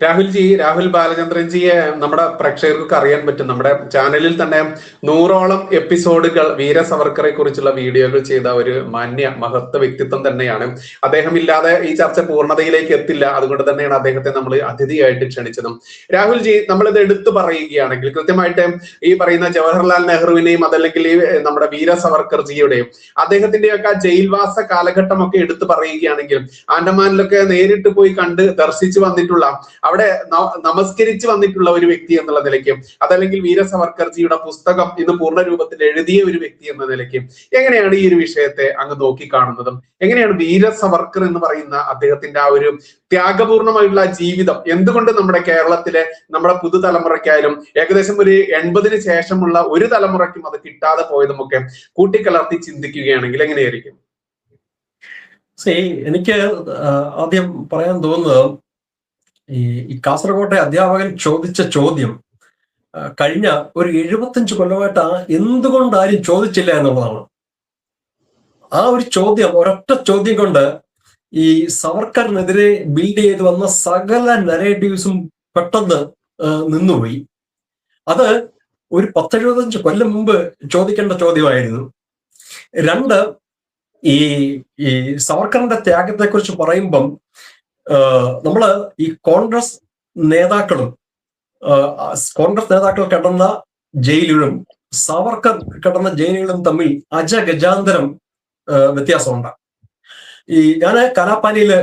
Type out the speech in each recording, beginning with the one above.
രാഹുൽ ബാലചന്ദ്രൻ ജിയെ നമ്മുടെ പ്രേക്ഷകർക്ക് അറിയാൻ പറ്റും. നമ്മുടെ ചാനലിൽ തന്നെ 100ഓളം എപ്പിസോഡുകൾ വീര സവർക്കറെ കുറിച്ചുള്ള വീഡിയോകൾ ചെയ്ത ഒരു മാന്യ മഹത്വ വ്യക്തിത്വം തന്നെയാണ്. അദ്ദേഹം ഇല്ലാതെ ഈ ചർച്ച പൂർണ്ണതയിലേക്ക് എത്തില്ല. അതുകൊണ്ട് തന്നെയാണ് അദ്ദേഹത്തെ നമ്മൾ അതിഥിയായിട്ട് ക്ഷണിച്ചതും. രാഹുൽ ജി, നമ്മളിത് എടുത്തു പറയുകയാണെങ്കിൽ കൃത്യമായിട്ട് ഈ പറയുന്ന ജവഹർലാൽ നെഹ്റുവിനെയും അതല്ലെങ്കിൽ ഈ നമ്മുടെ വീര സവർക്കർ ജിയുടെയും അദ്ദേഹത്തിന്റെയൊക്കെ ജയിൽവാസ കാലഘട്ടമൊക്കെ എടുത്തു പറയുകയാണെങ്കിൽ ആൻഡമാനിലൊക്കെ നേരിട്ട് പോയി കണ്ട് ദർശിച്ചു വന്നിട്ടുള്ള, അവിടെ നമസ്കരിച്ച് വന്നിട്ടുള്ള ഒരു വ്യക്തി എന്നുള്ള നിലയ്ക്ക്, അതല്ലെങ്കിൽ വീര സവർക്കർജിയുടെ പുസ്തകം ഇന്ന് പൂർണ്ണ രൂപത്തിൽ എഴുതിയ ഒരു വ്യക്തി എന്ന നിലയ്ക്ക് എങ്ങനെയാണ് ഈ ഒരു വിഷയത്തെ അങ്ങ് നോക്കിക്കാണുന്നതും? എങ്ങനെയാണ് വീര സവർക്കർ എന്ന് പറയുന്ന അദ്ദേഹത്തിന്റെ ആ ഒരു ത്യാഗപൂർണമായിട്ടുള്ള ജീവിതം എന്തുകൊണ്ട് നമ്മുടെ കേരളത്തിലെ നമ്മുടെ പുതുതലമുറയ്ക്കായാലും ഏകദേശം ഒരു 80-ന് ശേഷമുള്ള ഒരു തലമുറയ്ക്കും അത് കിട്ടാതെ പോയതുമൊക്കെ കൂട്ടിക്കലർത്തി ചിന്തിക്കുകയാണെങ്കിൽ എങ്ങനെയായിരിക്കും? എനിക്ക് ആദ്യം പറയാൻ തോന്നുന്നത്, ഈ കാസർഗോട്ടെ അധ്യാപകൻ ചോദിച്ച ചോദ്യം കഴിഞ്ഞ ഒരു 75 കൊല്ലമായിട്ട് എന്തുകൊണ്ട് ആരും ചോദിച്ചില്ല എന്നുള്ളതാണ്. ആ ഒരു ചോദ്യം, ഒരൊറ്റ ചോദ്യം കൊണ്ട് ഈ സവർക്കറിനെതിരെ ബിൽഡ് ചെയ്ത് വന്ന സകല നരേറ്റീവ്സും പെട്ടെന്ന് നിന്നുപോയി. അത് ഒരു 10-75 കൊല്ലം മുമ്പ് ചോദിക്കേണ്ട ചോദ്യമായിരുന്നു. രണ്ട്, ഈ സവർക്കറിന്റെ ത്യാഗത്തെ കുറിച്ച് പറയുമ്പം നമ്മള് ഈ കോൺഗ്രസ് നേതാക്കൾ കിടന്ന ജയിലുകളും സവർക്കർ കിടന്ന ജയിലുകളും തമ്മിൽ അജഗജാന്തരം വ്യത്യാസമുണ്ട്. ഞാൻ കലാപ്പാനിയില്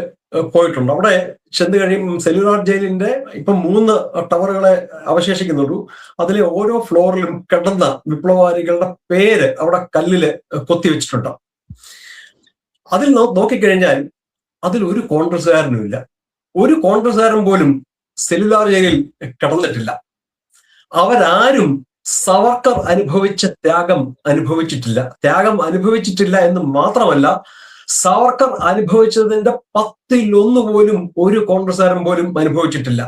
പോയിട്ടുണ്ട്. അവിടെ ചെന്ന് കഴിയുമ്പം സെല്ലുലാർ ജയിലിന്റെ ഇപ്പം 3 ടവറുകളെ അവശേഷിക്കുന്നുള്ളൂ. അതിലെ ഓരോ ഫ്ലോറിലും കിടന്ന വിപ്ലവകാരികളുടെ പേര് അവിടെ കല്ലില് കൊത്തിവെച്ചിട്ടുണ്ട്. അതിൽ നോക്കിക്കഴിഞ്ഞാൽ അതിൽ ഒരു കോൺഗ്രസ്സുകാരനും ഇല്ല. ഒരു കോൺഗ്രസ്സുകാരൻ പോലും സെല്ലുലാർ ജയിലിൽ കിടന്നിട്ടില്ല. അവരാരും സവർക്കർ അനുഭവിച്ച ത്യാഗം അനുഭവിച്ചിട്ടില്ല എന്ന് മാത്രമല്ല, സവർക്കർ അനുഭവിച്ചതിന്റെ 10-1 പോലും ഒരു കോൺഗ്രസ്സുകാരൻ പോലും അനുഭവിച്ചിട്ടില്ല.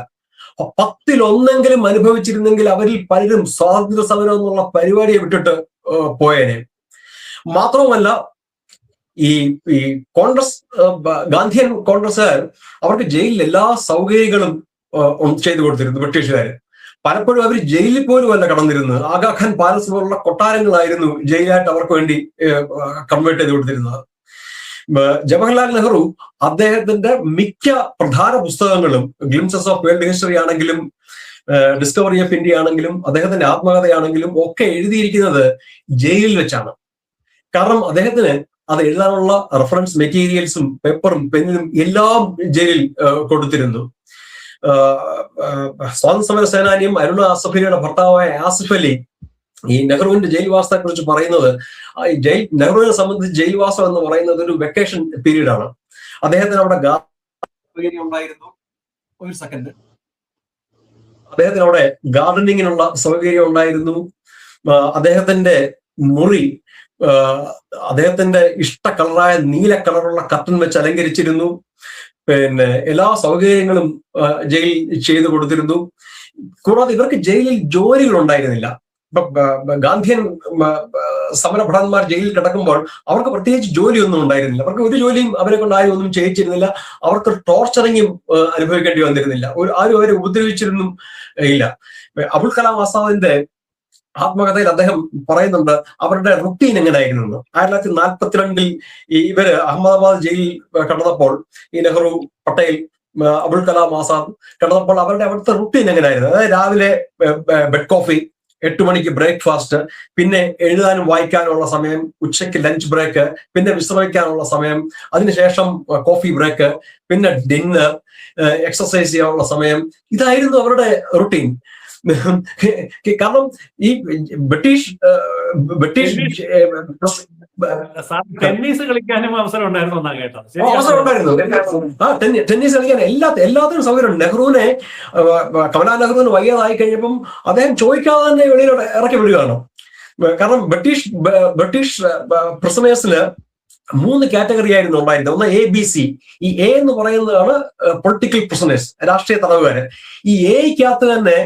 10-1 അനുഭവിച്ചിരുന്നെങ്കിൽ അവരിൽ പലരും സ്വാതന്ത്ര്യ സമരം എന്നുള്ള പരിപാടിയെ വിട്ടിട്ട് പോയേനെ. മാത്രവുമല്ല, ഈ കോൺഗ്രസ് ഗാന്ധിയൻ കോൺഗ്രസ്സുകാർ അവർക്ക് ജയിലിൽ എല്ലാ സൗകര്യങ്ങളും ചെയ്തു കൊടുത്തിരുന്നു. ബ്രിട്ടീഷുകാർ പലപ്പോഴും അവർ ജയിലിൽ പോലും അല്ല കടന്നിരുന്നത്. ആഗാഖാൻ പാലസ് പോലുള്ള കൊട്ടാരങ്ങളായിരുന്നു ജയിലായിട്ട് അവർക്ക് വേണ്ടി കൺവേർട്ട് ചെയ്ത് കൊടുത്തിരുന്നത്. ജവഹർലാൽ നെഹ്റു അദ്ദേഹത്തിന്റെ മിക്ക പ്രധാന പുസ്തകങ്ങളും, ഗ്ലിംസസ് ഓഫ് വേൾഡ് ഹിസ്റ്ററി ആണെങ്കിലും ഡിസ്കവറി ഓഫ് ഇന്ത്യ ആണെങ്കിലും അദ്ദേഹത്തിന്റെ ആത്മകഥയാണെങ്കിലും ഒക്കെ എഴുതിയിരിക്കുന്നത് ജയിലിൽ വെച്ചാണ്. കാരണം അദ്ദേഹത്തിന് അത് എഴുതാനുള്ള റെഫറൻസ് മെറ്റീരിയൽസും പേപ്പറും പെന്നും എല്ലാം ജയിലിൽ കൊടുത്തിരുന്നു. സ്വാതന്ത്ര്യ സമര സേനാനിയും അരുണ ആസഫലിയുടെ ഭർത്താവായ ആസിഫ് അലി ഈ നെഹ്റുവിന്റെ ജയിൽവാസത്തെ കുറിച്ച് പറയുന്നത്, നെഹ്റുവിനെ സംബന്ധിച്ച് ജയിൽവാസം എന്ന് പറയുന്നത് ഒരു വെക്കേഷൻ പീരീഡ് ആണ്. അദ്ദേഹത്തിന് അവിടെ ഉണ്ടായിരുന്നു. ഒരു സെക്കൻഡ്, അദ്ദേഹത്തിന് അവിടെ ഗാർഡനിങ്ങിനുള്ള സൗകര്യം ഉണ്ടായിരുന്നു. അദ്ദേഹത്തിന്റെ മുറി അദ്ദേഹത്തിന്റെ ഇഷ്ട കളറായ നീല കളറുള്ള കർട്ടൻ വെച്ച് അലങ്കരിച്ചിരുന്നു. പിന്നെ എല്ലാ സൗകര്യങ്ങളും ജയിൽ ചെയ്തു കൊടുത്തിരുന്നു. കൂടാതെ ഇവർക്ക് ജയിലിൽ ജോലികൾ ഉണ്ടായിരുന്നില്ല. ഗാന്ധിയൻ സമരഭടന്മാർ ജയിലിൽ കിടക്കുമ്പോൾ അവർക്ക് പ്രത്യേകിച്ച് ജോലിയൊന്നും ഉണ്ടായിരുന്നില്ല. അവർക്ക് ഒരു ജോലിയും അവരെ കൊണ്ട് ആരും ഒന്നും ചെയ്യിച്ചിരുന്നില്ല. അവർക്ക് ടോർച്ചറിങ്ങും അനുഭവിക്കേണ്ടി വന്നിരുന്നില്ല. ആരും അവരെ ഉപദ്രവിച്ചിരുന്നും ഇല്ല. അബുൽ കലാം ആസാദിന്റെ ആത്മകഥയിൽ അദ്ദേഹം പറയുന്നുണ്ട് അവരുടെ റുട്ടീൻ എങ്ങനെയായിരുന്നു. 1942 ഇവര് അഹമ്മദാബാദ് ജയിലിൽ കടന്നപ്പോൾ, ഈ നെഹ്റു, പട്ടേൽ, അബുൽ കലാം ആസാദ് കിടന്നപ്പോൾ അവരുടെ അവിടുത്തെ റുട്ടീൻ എങ്ങനെയായിരുന്നു? അതായത് രാവിലെ ബെഡ് കോഫി, 8 മണിക്ക് ബ്രേക്ക്ഫാസ്റ്റ്, പിന്നെ എഴുതാനും വായിക്കാനുള്ള സമയം, ഉച്ചയ്ക്ക് ലഞ്ച് ബ്രേക്ക്, പിന്നെ വിശ്രമിക്കാനുള്ള സമയം, അതിനുശേഷം കോഫി ബ്രേക്ക്, പിന്നെ ഡിന്നർ, എക്സർസൈസ് ചെയ്യാനുള്ള സമയം. ഇതായിരുന്നു അവരുടെ റുട്ടീൻ. കാരണം ഈ ബ്രിട്ടീഷ് ടെന്നീസ് കളിക്കാനും അവസരം ഉണ്ടായിരുന്നു. ടെന്നീസ് കളിക്കാൻ എല്ലാത്തിനും സൗകര്യം. നെഹ്റുവിനെ, കമലാ നെഹ്റുവിന് വയ്യാതായി കഴിഞ്ഞപ്പം അദ്ദേഹം ചോദിക്കാതെ തന്നെ വെളിയിലോട്ട് ഇറക്കി വിടുകയാണ്. കാരണം ബ്രിട്ടീഷ് പ്രിസണേഴ്സിന് 3 കാറ്റഗറി ആയിരുന്നു ഉണ്ടായിരുന്നത്. ഒന്ന് ABC. ഈ A എന്ന് പറയുന്നതാണ് പൊളിറ്റിക്കൽ പ്രിസണേഴ്സ്, രാഷ്ട്രീയ തടവുകാര്. ഈ Aക്കകത്ത് തന്നെ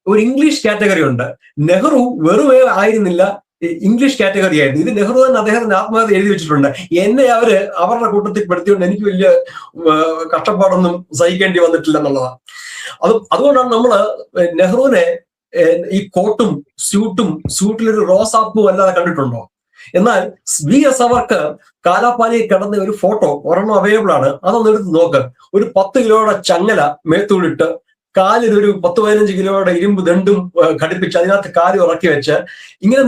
ഒരു ഇംഗ്ലീഷ് കാറ്റഗറി ഉണ്ട്. നെഹ്റു വെറും ആയിരുന്നില്ല, ഇംഗ്ലീഷ് കാറ്റഗറി ആയിരുന്നു. ഇത് നെഹ്റു തന്നെ അദ്ദേഹത്തിന്റെ ആത്മകഥ എഴുതി വെച്ചിട്ടുണ്ട്. എന്നെ അവരുടെ കൂട്ടത്തിൽ പെടുത്തിക്കൊണ്ട് എനിക്ക് വലിയ കഷ്ടപ്പാടൊന്നും സഹിക്കേണ്ടി വന്നിട്ടില്ല എന്നുള്ളതാണ്. അതുകൊണ്ടാണ് നമ്മള് നെഹ്റുവിനെ ഈ കോട്ടും സ്യൂട്ടിലൊരു റോസാപ്പും അല്ലാതെ കണ്ടിട്ടുണ്ടോ? എന്നാൽ വി.എസ്. സവർക്കർ കാലാപാനിയിൽ കിടന്ന ഒരു ഫോട്ടോ ഒരെണ്ണം അവൈലബിൾ ആണ്, അതൊന്ന് എടുത്ത് നോക്ക്. ഒരു 10 കിലോയുടെ ചങ്ങല മേത്തൂടിട്ട് കാലിലൊരു 10-15 കിലോയുടെ ഇരുമ്പ് ദണ്ടും ഘടിപ്പിച്ച് അതിനകത്ത് കാല് ഉറക്കി വെച്ച് ഇങ്ങനെ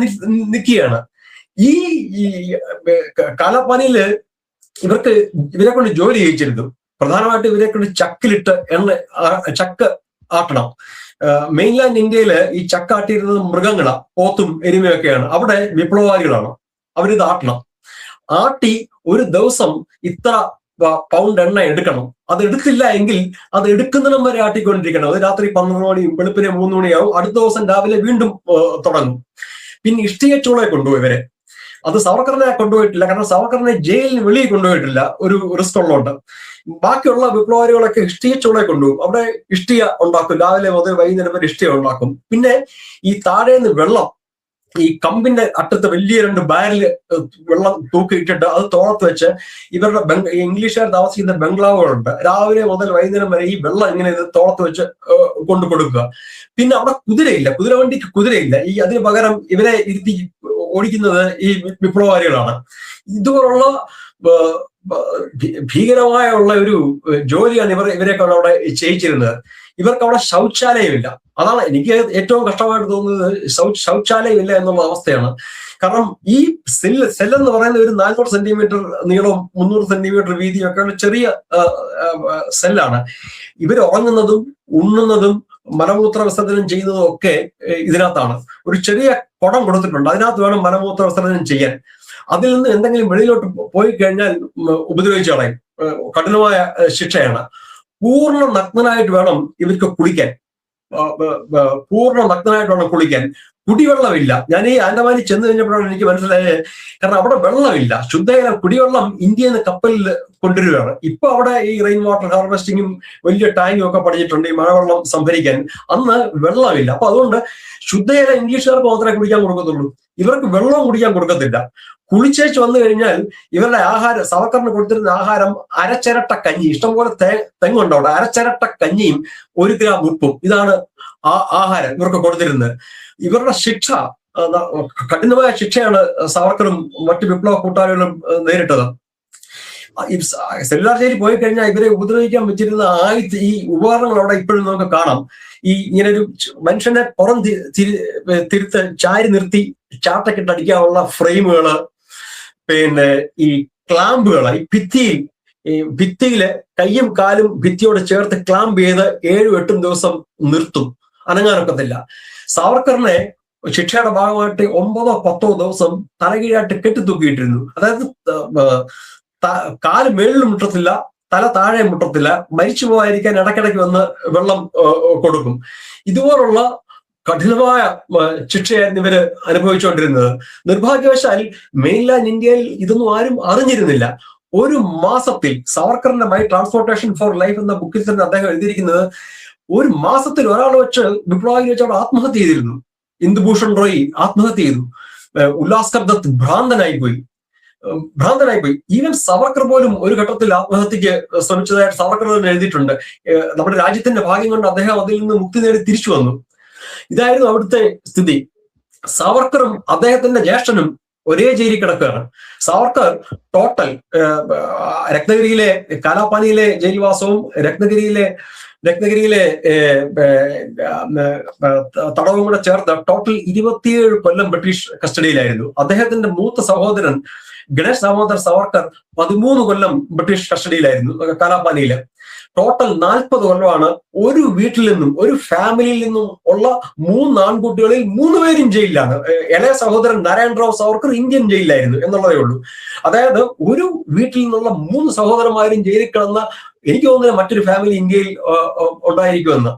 നിൽക്കുകയാണ്. ഈ കാലാപാനിയില് ഇവരെ കൊണ്ട് ജോലി ചെയ്യിച്ചിരുന്നു. പ്രധാനമായിട്ട് ഇവരെ കൊണ്ട് ചക്കിലിട്ട് ചക്ക് ആട്ടണം. മെയിൻലാൻഡ് ഇന്ത്യയില് ഈ ചക്കാട്ടിയിരുന്നത് മൃഗങ്ങളാ, പോത്തും എരുമയൊക്കെയാണ്. അവിടെ വിപ്ലവകാരികളാണ്, അവരിത് ആട്ടണം. ആട്ടി ഒരു ദിവസം ഇത്ര പൗണ്ട് എണ്ണ എടുക്കണം. അത് എടുത്തില്ല എങ്കിൽ അത് എടുക്കുന്നിടം വരെ ആട്ടിക്കൊണ്ടിരിക്കണം. അത് രാത്രി 12 മണിയും വെളുപ്പിനെ 3 മണിയാവും. അടുത്ത ദിവസം രാവിലെ വീണ്ടും തുടങ്ങും. പിന്നെ ഇഷ്ടികച്ചൂളെ കൊണ്ടുപോയി ഇവരെ. അത് സവർക്കറിനെ കൊണ്ടുപോയിട്ടില്ല, കാരണം സവർക്കറിനെ ജയിലിന് വെളിയിൽ കൊണ്ടുപോയിട്ടില്ല, ഒരു റിസ്ക് ഉള്ളതുകൊണ്ട്. ബാക്കിയുള്ള വിപ്ലവകാരികളൊക്കെ ഇഷ്ടികച്ചൂളെ കൊണ്ടുപോകും. അവിടെ ഇഷ്ടിക ഉണ്ടാക്കും, രാവിലെ മുതൽ വൈകുന്നേരം വരെ ഇഷ്ടിക ഉണ്ടാക്കും. പിന്നെ ഈ താഴേന്ന് വെള്ളം ഈ കമ്പിന്റെ അറ്റത്ത് വലിയ 2 ബാരൽ വെള്ളം തൂക്കിയിട്ടിട്ട് അത് തോളത്ത് വെച്ച് ഇവരുടെ ഇംഗ്ലീഷുകാർ താമസിക്കുന്ന ബംഗ്ലാവുകളുണ്ട്. രാവിലെ മുതൽ വൈകുന്നേരം വരെ ഈ വെള്ളം ഇങ്ങനെ തോളത്ത് വെച്ച് കൊണ്ടു കൊടുക്കുക. പിന്നെ അവിടെ കുതിരയില്ല, കുതിരവണ്ടിക്ക് കുതിരയില്ല. അതിന് പകരം ഇവരെ ഇരുത്തി ഓടിക്കുന്നത് ഈ വിപ്ലവകാരികളാണ്. ഇതുപോലുള്ള ഭീകരമായ ഒരു ജോലിയാണ് ഇവരെയൊക്കെ അവിടെ ചെയ്യിച്ചിരുന്നത്. ഇവർക്ക് അവിടെ ശൗചാലയമില്ല. അതാണ് എനിക്ക് ഏറ്റവും കഷ്ടമായിട്ട് തോന്നുന്നത്. ശൗചാലയമില്ല എന്നുള്ള അവസ്ഥയാണ്. കാരണം ഈ സെല്ലെന്ന് പറയുന്ന ഒരു 400 സെന്റിമീറ്റർ നീളവും 300 സെന്റിമീറ്റർ വീതിയും ഒക്കെയുള്ള ചെറിയ സെല്ലാണ്. ഇവർ ഉറങ്ങുന്നതും ഉണ്ണുന്നതും മലമൂത്ര വിസർജനം ചെയ്യുന്നതും ഒക്കെ ഇതിനകത്താണ്. ഒരു ചെറിയ കുടം കൊടുത്തിട്ടുണ്ട്, അതിനകത്ത് വേണം മലമൂത്ര വിസർജനം ചെയ്യാൻ. അതിൽ നിന്ന് എന്തെങ്കിലും വെളിയിലോട്ട് പോയി കഴിഞ്ഞാൽ ഉപദ്രവിച്ചു കളയും. കഠിനമായ ശിക്ഷയാണ്. പൂർണ്ണ നഗ്നനായിട്ട് വേണം ഇവർക്ക് കുളിക്കാൻ. കുടിവെള്ളമില്ല. ഞാൻ ഈ ആൻഡമാനിൽ ചെന്ന് കഴിഞ്ഞപ്പോഴാണ് എനിക്ക് മനസ്സിലായത്. കാരണം അവിടെ വെള്ളമില്ല, ശുദ്ധജലം, കുടിവെള്ളം ഇന്ത്യയിൽ നിന്ന് കപ്പലിൽ കൊണ്ടുവരികയാണ്. ഇപ്പൊ അവിടെ ഈ റെയിൻ വാട്ടർ ഹാർവെസ്റ്റിങ്ങും വലിയ ടാങ്കും ഒക്കെ പഠിച്ചിട്ടുണ്ട് ഈ മഴവെള്ളം സംഭരിക്കാൻ. അന്ന് വെള്ളമില്ല. അപ്പൊ അതുകൊണ്ട് ശുദ്ധജലം ഇംഗ്ലീഷുകാർക്ക് മാത്രമേ കുടിക്കാൻ കൊടുക്കത്തുള്ളൂ, ഇവർക്ക് വെള്ളവും കുടിക്കാൻ കൊടുക്കത്തില്ല. കുളിച്ചേച്ച് വന്നു കഴിഞ്ഞാൽ ഇവരുടെ ആഹാരം, സവർക്കറിന് കൊടുത്തിരുന്ന ആഹാരം അരച്ചിരട്ട കഞ്ഞി, ഇഷ്ടംപോലെ തെങ്ങുണ്ട് അവിടെ, അരച്ചിരട്ട കഞ്ഞിയും 1 ഗ്രാം ഉപ്പും, ഇതാണ് ആഹാരം ഇവർക്ക് കൊടുത്തിരുന്നത്. ഇവരുടെ ശിക്ഷ, കഠിനമായ ശിക്ഷയാണ് സവർക്കറും മറ്റു വിപ്ലവ കൂട്ടാളികളും നേരിട്ടത്. സെല്ലുലാർ ജയിലിൽ പോയി കഴിഞ്ഞാൽ ഇവരെ ഉപദ്രവിക്കാൻ വെച്ചിരുന്ന ഈ ഉപകരണങ്ങൾ അവിടെ ഇപ്പോഴും നമുക്ക് കാണാം. ഈ ഇങ്ങനെ ഒരു മനുഷ്യനെ തിരുത്ത് ചാരി നിർത്തി ചാട്ടക്കിട്ടടിക്കാനുള്ള ഫ്രെയിമുകള്, പിന്നെ ഈ ക്ലാമ്പുകള്, ഈ ഭിത്തിയില് കയ്യും കാലും ഭിത്തിയോട് ചേർത്ത് ക്ലാമ്പ് ചെയ്ത് 7-8 ദിവസം നിർത്തും, അനങ്ങാനൊക്കത്തില്ല. സവർക്കറിനെ ശിക്ഷയുടെ ഭാഗമായിട്ട് 9-10 ദിവസം തലകീഴായിട്ട് കെട്ടിത്തൂക്കിയിട്ടിരുന്നു. അതായത് കാല് മേളിൽ മുട്ടത്തില്ല, തല താഴെ മുട്ടത്തില്ല. മരിച്ചു പോകാതിരിക്കാൻ ഇടയ്ക്കിടയ്ക്ക് വന്ന് വെള്ളം കൊടുക്കും. ഇതുപോലുള്ള കഠിനമായ ശിക്ഷയായിരുന്നു ഇവര് അനുഭവിച്ചുകൊണ്ടിരുന്നത്. നിർഭാഗ്യവശാൽ മെയിൻലാൻഡ് ഇന്ത്യയിൽ ഇതൊന്നും ആരും അറിഞ്ഞിരുന്നില്ല. 1 മാസത്തിൽ സവർക്കറിന്റെ മൈ ട്രാൻസ്പോർട്ടേഷൻ ഫോർ ലൈഫ് എന്ന ബുക്കിൽ തന്നെ അദ്ദേഹം എഴുതിയിരിക്കുന്നത് 1 മാസത്തിൽ ഒരാൾ വെച്ച് വിപ്ലവകാരി വെച്ച് അവിടെ ആത്മഹത്യ ചെയ്തിരുന്നു. ഇന്ദുഭൂഷൺ റോയ് ആത്മഹത്യ ചെയ്തു. ഉല്ലാസ്കർ ദത്ത് ഭ്രാന്തനായി പോയി. ഈവൻ സവർക്കർ പോലും ഒരു ഘട്ടത്തിൽ ആത്മഹത്യക്ക് ശ്രമിച്ചതായിട്ട് സവർക്കർ തന്നെ എഴുതിയിട്ടുണ്ട്. നമ്മുടെ രാജ്യത്തിന്റെ ഭാഗ്യം കൊണ്ട് അദ്ദേഹം അതിൽ നിന്ന് മുക്തി നേടി തിരിച്ചു വന്നു. ഇതായിരുന്നു അവിടുത്തെ സ്ഥിതി. സവർക്കറും അദ്ദേഹത്തിന്റെ ജ്യേഷ്ഠനും ഒരേ ജയിലിൽ കിടക്കുകയാണ്. സവർക്കർ ടോട്ടൽ രത്നഗിരിയിലെ കാലാപാനിയിലെ ജയിൽവാസവും രത്നഗിരിയിലെ തടവും കൂടെ ചേർത്ത് ടോട്ടൽ 27 കൊല്ലം ബ്രിട്ടീഷ് കസ്റ്റഡിയിലായിരുന്നു. അദ്ദേഹത്തിന്റെ മൂത്ത സഹോദരൻ ഗണേഷ് ദാമോദർ സവർക്കർ 13 കൊല്ലം ബ്രിട്ടീഷ് കസ്റ്റഡിയിലായിരുന്നു കാലാപാനിയില്. ടോട്ടൽ 40 കൊല്ലമാണ് ഒരു വീട്ടിൽ നിന്നും, ഒരു ഫാമിലിയിൽ നിന്നും ഉള്ള 3 ആൺകുട്ടികളിൽ 3 പേരും ജയിലിലാണ്. ഇളയ സഹോദരൻ നാരായണറാവ് സവർക്കർ ഇന്ത്യൻ ജയിലിലായിരുന്നു എന്നുള്ളതേ ഉള്ളൂ. അതായത് ഒരു വീട്ടിൽ നിന്നുള്ള 3 സഹോദരന്മാരും ജയിലിൽ കിടന്ന എനിക്ക് തോന്നുന്നില്ല മറ്റൊരു ഫാമിലി ഇന്ത്യയിൽ ഉണ്ടായിരിക്കുമെന്ന്.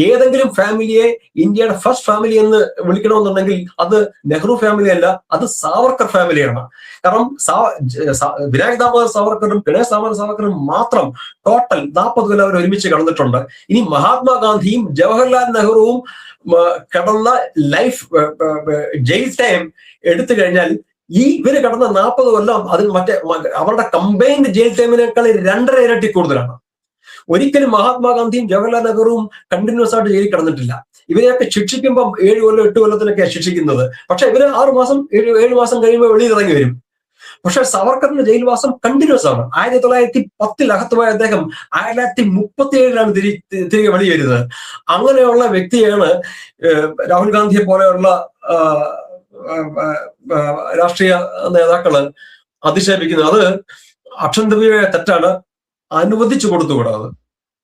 ഏതെങ്കിലും ഫാമിലിയെ ഇന്ത്യയുടെ ഫസ്റ്റ് ഫാമിലി എന്ന് വിളിക്കണമെന്നുണ്ടെങ്കിൽ അത് നെഹ്റു ഫാമിലി അല്ല, അത് സാവർക്കർ ഫാമിലിയാണ്. കാരണം വിനായക് ദാമോദർ സാവർക്കറും ഗണേഷ് ദാമോദർ സാവർക്കറും മാത്രം ടോട്ടൽ 40 കൊല്ലം അവർ ഒരുമിച്ച് കടന്നിട്ടുണ്ട്. ഇനി മഹാത്മാഗാന്ധിയും ജവഹർലാൽ നെഹ്റുവും കടന്ന ലൈഫ് ജയിൽ ടൈം എടുത്തു കഴിഞ്ഞാൽ ഇവര് കടന്ന 40 കൊല്ലം അതിൽ അവരുടെ കമ്പൈൻഡ് ജയിൽ ടൈമിനേക്കാൾ 2.5 ഇരട്ടി കൂടുതലാണ്. ഒരിക്കലും മഹാത്മാഗാന്ധിയും ജവഹർലാൽ നെഹ്റുവും കണ്ടിന്യൂസ് ആയിട്ട് ജയിലിൽ കിടന്നിട്ടില്ല. ഇവരെയൊക്കെ ശിക്ഷിക്കുമ്പോൾ 7 കൊല്ലം 8 കൊല്ലത്തിനൊക്കെയാണ് ശിക്ഷിക്കുന്നത്. പക്ഷെ ഇവര് 7 മാസം കഴിയുമ്പോൾ വെളിയിലിറങ്ങി വരും. പക്ഷെ സവർക്കറിന്റെ ജയിൽവാസം കണ്ടിന്യൂസ് ആണ്. 1910 അകത്തുപോയ അദ്ദേഹം 1937 തിരികെ വെളി വരുന്നത്. അങ്ങനെയുള്ള വ്യക്തിയാണ് രാഹുൽ ഗാന്ധിയെ പോലെയുള്ള രാഷ്ട്രീയ നേതാക്കള് അധിക്ഷേപിക്കുന്നത്. അത് അക്ഷന്തവ്യമായ തെറ്റാണ്, അനുവദിച്ചു കൊടുത്തുകൂടാ. അത്